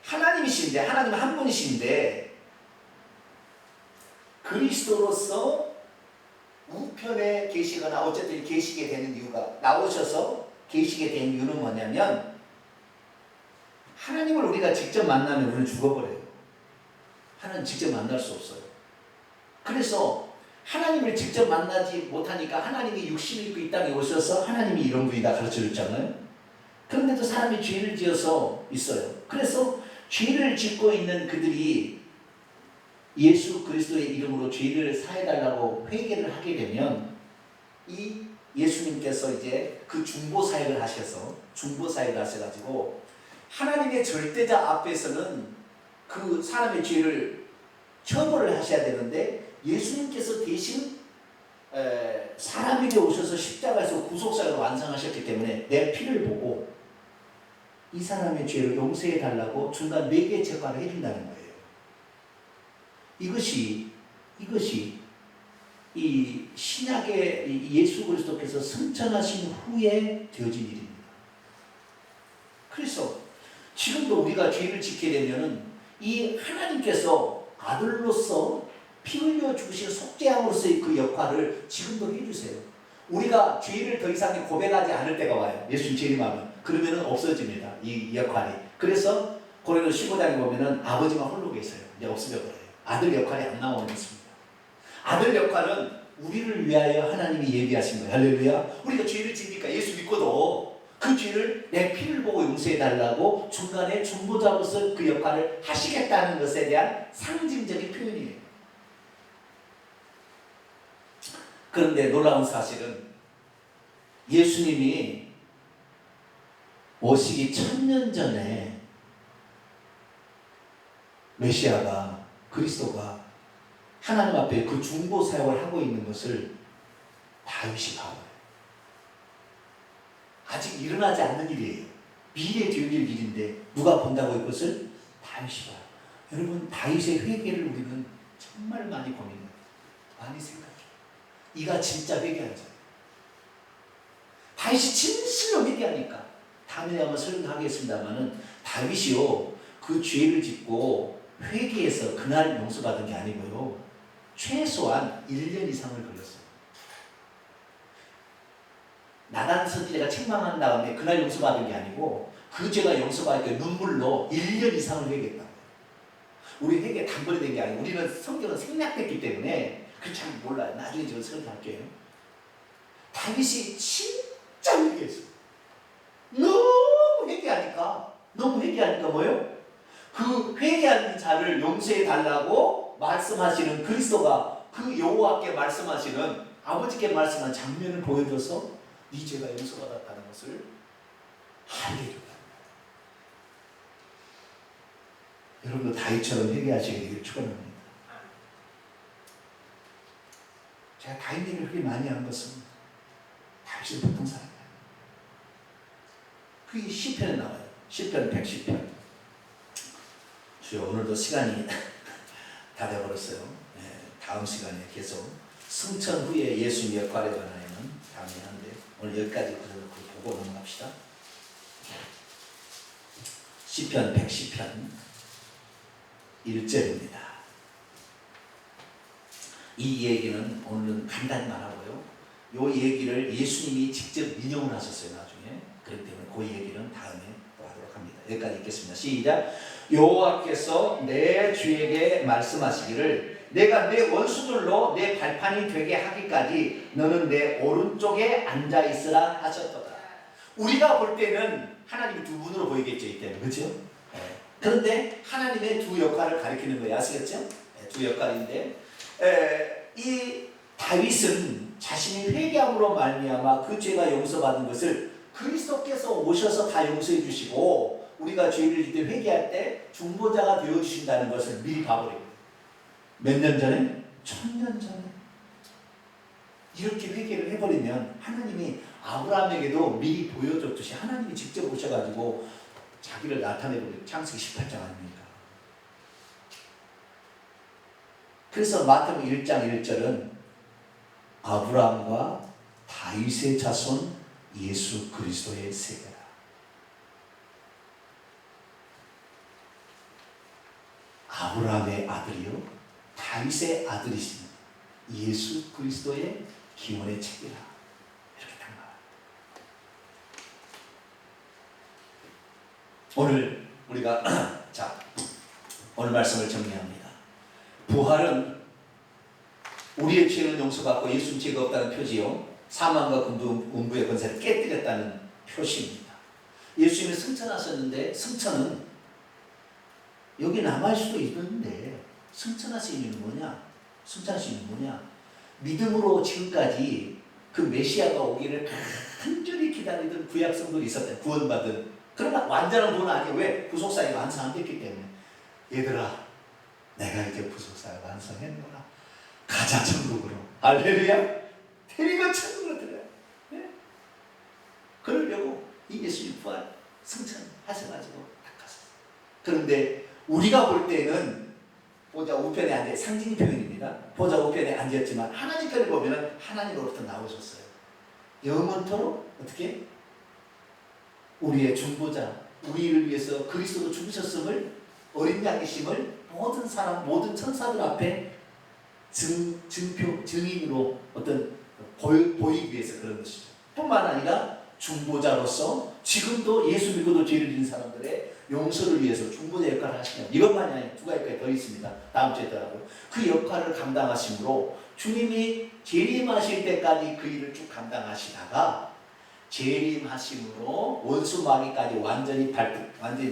하나님이신데, 하나님 한 분이신데 그리스도로서 우편에 계시거나 어쨌든 계시게 되는 이유가, 나오셔서 계시게 된 이유는 뭐냐면, 하나님을 우리가 직접 만나면 우리는 죽어버려요. 하나님 직접 만날 수 없어요. 그래서 하나님을 직접 만나지 못하니까 하나님이 육신을 입고 이 땅에 오셔서 하나님이 이런 분이다 가르쳐 줬잖아요. 그런데도 사람이 죄를 지어서 있어요. 그래서 죄를 짓고 있는 그들이 예수 그리스도의 이름으로 죄를 사해달라고 회개를 하게 되면, 이 예수님께서 이제 그 중보 사역을 하셔가지고 하나님의 절대자 앞에서는 그 사람의 죄를 처벌을 하셔야 되는데, 예수님께서 대신 사람에게 오셔서 십자가에서 구속사역을 완성하셨기 때문에 내 피를 보고 이 사람의 죄를 용서해 달라고 중간 매개 제거를 해준다는 거예요. 이것이 이 신약의 예수 그리스도께서 승천하신 후에 되어진 일입니다. 그래서 지금도 우리가 죄를 짓게 되면은 이 하나님께서 아들로서 피 흘려 죽으신 속죄양으로서의 그 역할을 지금도 해주세요. 우리가 죄를 더 이상 고백하지 않을 때가 와요. 예수님 재림하면. 그러면은 없어집니다. 이 역할이. 그래서 고린도 15장에 보면은 아버지만 홀로 계세요. 이제 없어져 버려요. 아들 역할이 안 나오는 것입니다. 아들 역할은 우리를 위하여 하나님이 예비하신 거예요. 할렐루야. 우리가 죄를 지니까 예수 믿고도 그 죄를 내 피를 보고 용서해 달라고 중간에 중보자로서 그 역할을 하시겠다는 것에 대한 상징적인 표현이에요. 그런데 놀라운 사실은 예수님이 오시기 1000년 전에 메시아가, 그리스도가 하나님 앞에 그 중보 사역을 하고 있는 것을 다윗이 봐요. 아직 일어나지 않는 일이에요. 미래에 되어질 일인데 누가 본다고 이것을? 다윗이 봐요. 여러분, 다윗의 회개를 우리는 정말 많이 고민해요. 많이 생각해요. 이가 진짜 회개한 자예요. 다윗이 진실로 회개하니까. 다음에 한번 설명하겠습니다만은, 다윗이요, 그 죄를 짓고 회개해서 그날 용서받은 게 아니고요, 최소한 1년 이상을 걸렸어요. 나단 선지자가 책망한 다음에 그날 용서받은 게 아니고, 그 죄가 용서받을 때 눈물로 1년 이상을 회개했다고. 우리 회개 단번에 된 게 아니고, 우리는 성경은 생략됐기 때문에 그 잘 몰라요. 나중에 제가 설명할게요. 다윗이 진짜 회개했어요. 너무 회개하니까 뭐예요? 그 회개하는 자를 용서해 달라고 말씀하시는 그리스도가 그 여호와께 말씀하시는, 아버지께 말씀한 장면을 보여줘서 네 죄가 용서받았다는 것을 알게 됩니다. 여러분도 다윗처럼 회개하시게 되길 축원합니다. 제가 다윗님을 그렇게 많이 한 것은 다윗이 보통 사람이에요. 그게 시편에 나와요. 시편 110편. 주여, 오늘도 시간이 다 돼버렸어요. 다음 시간에 계속 승천 후에 예수님 역할에 관하여는 다음에 하는데, 오늘 여기까지 보고 넘어갑시다. 시편 110편 1절입니다. 이 얘기는 오늘은 간단히만 하고요, 이 얘기를 예수님이 직접 인용을 하셨어요, 나중에. 그렇기 때문에 그 얘기는 다음에 또 하도록 합니다. 여기까지 읽겠습니다. 시작. 여호와께서 내 주에게 말씀하시기를, 내가 내 원수들로 내 발판이 되게 하기까지 너는 내 오른쪽에 앉아 있으라 하셨도다. 우리가 볼 때는 하나님이 두 분으로 보이겠죠, 이때는. 그렇죠? 그런데 하나님의 두 역할을 가리키는 거예요. 아시겠죠? 두 역할인데, 이 다윗은 자신이 회개함으로 말미암아 그 죄가 용서받은 것을 그리스도께서 오셔서 다 용서해 주시고, 우리가 죄를 질 때 회개할 때 중보자가 되어 주신다는 것을 미리 봐버려요. 몇 년 전에? 1000년 전에. 이렇게 회개를 해버리면 하나님이 아브라함에게도 미리 보여줬듯이 하나님이 직접 오셔가지고 자기를 나타내버려요. 창세기 18장 아닙니까? 그래서 마태복음 1장 1절은 아브라함과 다윗의 자손 예수 그리스도의 세계라. 아브라함의 아들이요, 다윗의 아들이신 예수 그리스도의 기원의 책이라 이렇게 딱 나와요. 오늘 우리가 자 오늘 말씀을 정리합니다. 부활은 우리의 죄는 용서받고 예수님 죄가 없다는 표지요, 사망과 음부의 권세를 깨뜨렸다는 표시입니다. 예수님이 승천하셨는데 승천은 여기 남아있을 수도 있는데 승천하신 이유는 뭐냐? 승천하신 이유는 뭐냐? 믿음으로 지금까지 그 메시아가 오기를 간절히 기다리던 구약 성도들이 있었대. 구원받은. 그러나 완전한 구원은 아니에요. 왜? 구속사역이 완성 안 됐기 때문에. 얘들아, 내가 이제 구속사역 완성했노라. 가자 천국으로. 할렐루야. 데리고 천국으로 들어요. 네? 그러려고 이 예수님 부활 승천하셔가지고 딱 갔어요. 그런데 우리가 볼 때는 보좌 우편에 앉아, 상징 표현입니다. 보좌 우편에 앉았지만 하나님 편에 보면은 하나님으로부터 나오셨어요. 영원토록 어떻게? 우리의 중보자, 우리를 위해서 그리스도로 죽으셨음을, 어린 양이심을 모든 사람, 모든 천사들 앞에 증인으로 어떤 보이기 위해서 그런 것이죠. 뿐만 아니라 중보자로서 지금도 예수 믿고도 죄를 지은 사람들의 용서를 위해서 중보자 역할을 하시냐. 이것만이 아니라 두 가지까지 더 있습니다. 다음 주에 더라고요. 그 역할을 감당하심으로 주님이 재림하실 때까지 그 일을 쭉 감당하시다가 재림하심으로 원수 마귀까지 완전히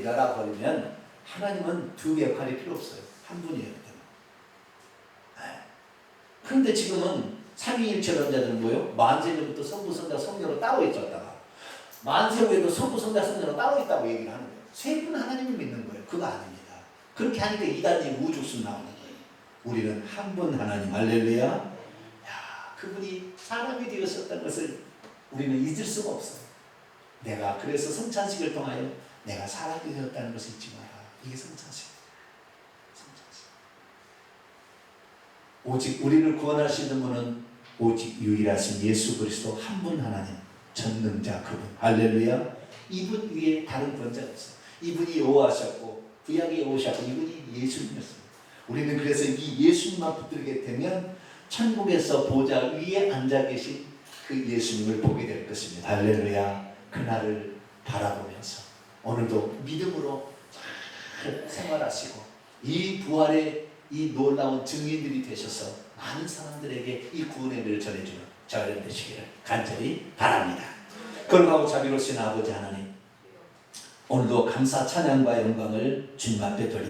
멸하버리면 하나님은 두 역할이 필요 없어요. 한 분이에요. 그런데 지금은 삼위일체 자들은 뭐예요? 만세전부터 성부, 성자, 성녀로 따로 있었다가 만세 후에도 성부, 성자, 성녀로 따로 있다고 얘기를 하는 거예요. 세 분 하나님을 믿는 거예요. 그거 아닙니다. 그렇게 하니까 이단이 우죽순 나오는 거예요. 우리는 한 분 하나님. 할렐루야. 야, 그분이 사람이 되었었다는 것을 우리는 잊을 수가 없어요. 내가 그래서 성찬식을 통하여 내가 사람이 되었다는 것을 잊지 마라. 이게 성찬식. 오직 우리를 구원하시는 분은 오직 유일하신 예수 그리스도 한 분 하나님, 전능자 그분. 할렐루야. 이분 위에 다른 권자가 없어요. 이분이 여호와셨고 구약의 여호와셨고 이분이 예수님이었습니다. 우리는 그래서 이 예수님만 붙들게 되면 천국에서 보좌 위에 앉아 계신 그 예수님을 보게 될 것입니다. 할렐루야. 그날을 바라보면서 오늘도 믿음으로 잘 생활하시고 이 부활의 이 놀라운 증인들이 되셔서 많은 사람들에게 이 구원의 일을 전해주는 저희들 되시기를 간절히 바랍니다. 거룩하고 자비로우신 아버지 하나님, 오늘도 감사 찬양과 영광을 주님 앞에 돌립니다.